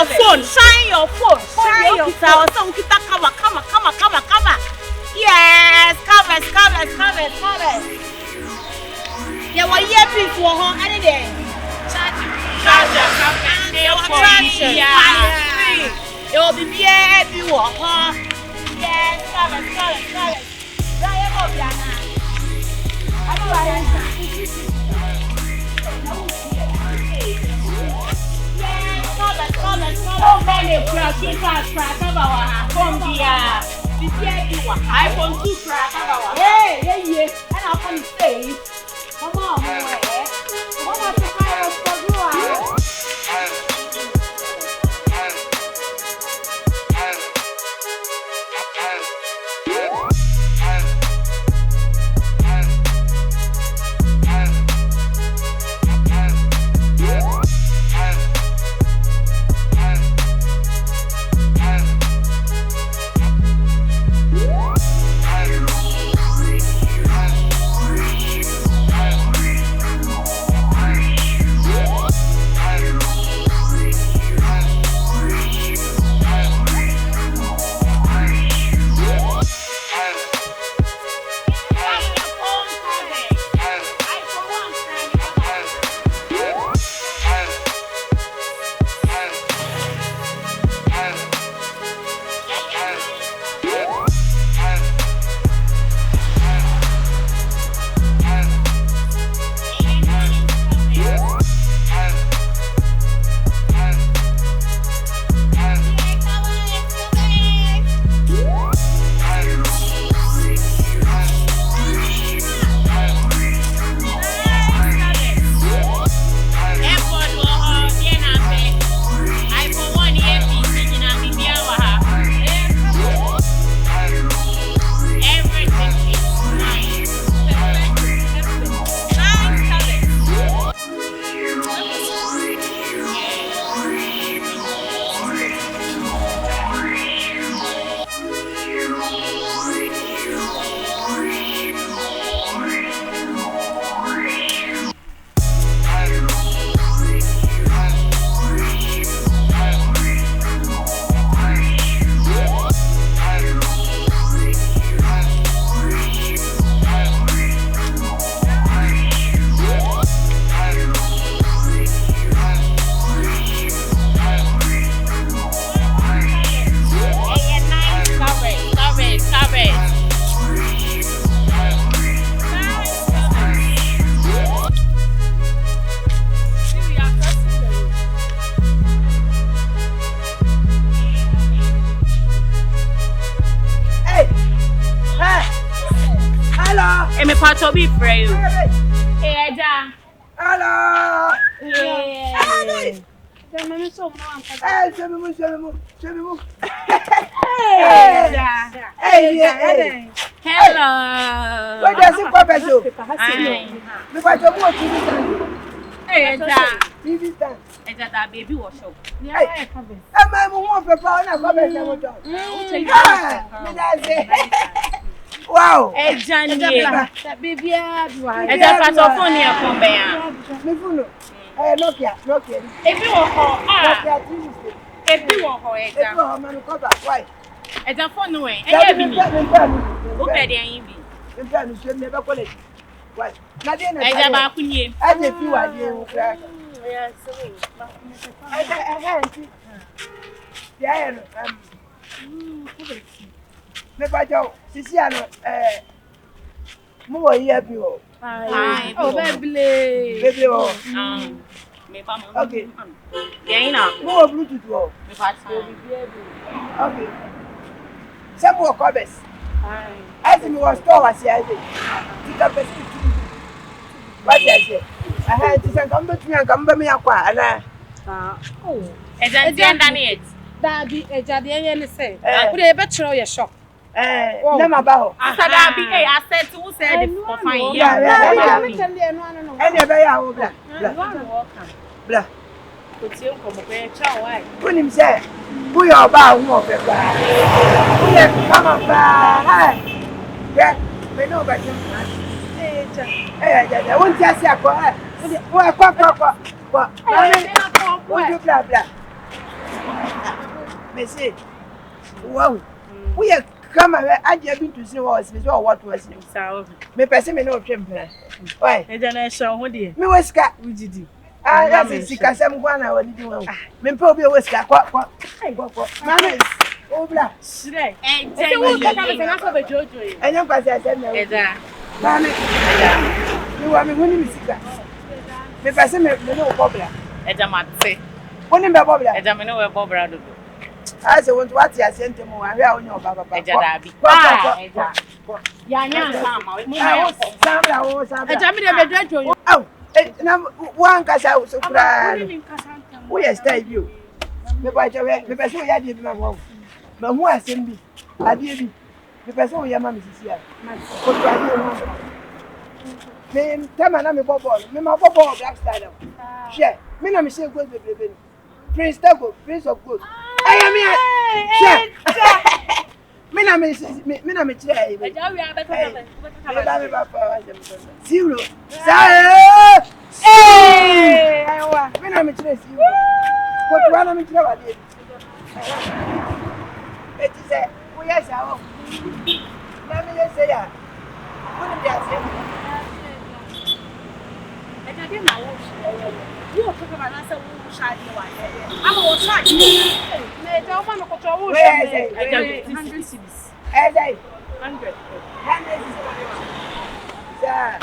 your phone. Shine your phone. Shine your phone. Cover. Yes, covers. Yeah, what year people are any day? Charger. It will be everywhere, huh? Yes, covers. iPhone 2 crack. Hey, and I'll come stay. Come on, Mama to fire us for you. To be free. Hey, Ada. Hello. Hey. Show me. Hey. Hello. What does it pop as you? Look at your watch. Hey, Ada. TV stand. Ada, baby, wash up. Yeah, I'm one for power. I'm coming. Wow! Ejani. Baby, Eja pato phone here from beya. Me phone. Nokia. Ebi wo ho ah. Ebi wo ho eja. Ebi wo man cover. Why? Eja phone no e. Eya bi ni. O pe de yin bi. Nfa no se me be college. Why? Na de na. Eja ba ku nie. E de fi wa de wo kra. Yeah, so we. Auntie. Yeah, me ba jo sisi ano mo wo yi abi o. Ai. Oh, baby o. Me ba mo. Okay. Yen na. Mo wo bluetooth o. Me ba ta. Okay. Se mo ko bes. Ai. As me was store was here. Ti ka bes ti. What you say? Ti san kam be tun kam be me akwa ana. Oh. Eja ti anda ni et. Da bi eja de yen ni say. Wo de be tro ye shock. Na ma ba ho. Sada bi asset who said for fine. Yeah. Me tell you no. E de be ya ho bla. Bla. Ko ti en ko mo pe cha wai. Unim say, bu yo ba hu o fe ba. Bu ye come ba. Hey. Yeah. Me no ba jam. Yeah. Won ti asi akọ. Wo akọ. Wo you bla bla. Me say, wow, we are come I have been to see what was it. Me person me no champion. Why? E jana show ho de. Me weska. Ujidi. Ah, that's sika sam kwa na wani di wan. Me mpa obi weska kwa. Ai kwa. Mama. Obla. Shire. E wo ka ka se na so be jojo yi. Enye kwa se asem na. Eda. Mama. Me wa me huni misika. Me person me no bobla. Eda mate. Woni be bobla. Eda me no we bobra do. I say want what ya sente mo wa hia onyo baba papa. Eda da bi. Eda. Ya nya sama. Mo Samra wo samra. Eda me de be jojo yi. Au. Na wan kasa so kura. We are stay you. Me ba je me person ya die bi ma wo. Ma hu asem bi. Adie bi. Me person ya ma me sisi a. Ko to adie ho. Me tama na me bobol. Me ma bobol black style. Share. Me na me share gold bebe. Prince Tago, Prince of Gold. I am here. Share. Me na me try. Eda we abeta abeta. Zero. Say. Hey! Aiwa, me na me try zero. Ko to na me try wa dey. It is a we are sawo. Na me say ya. Ko ni dia say. Eda dey na wo. You talk about na say wo shadi wa. Ama wo shadi. Na eda o ma no ko to wo shadi. Eda 100 cedis. Eda 100. 100 cedis. Sir.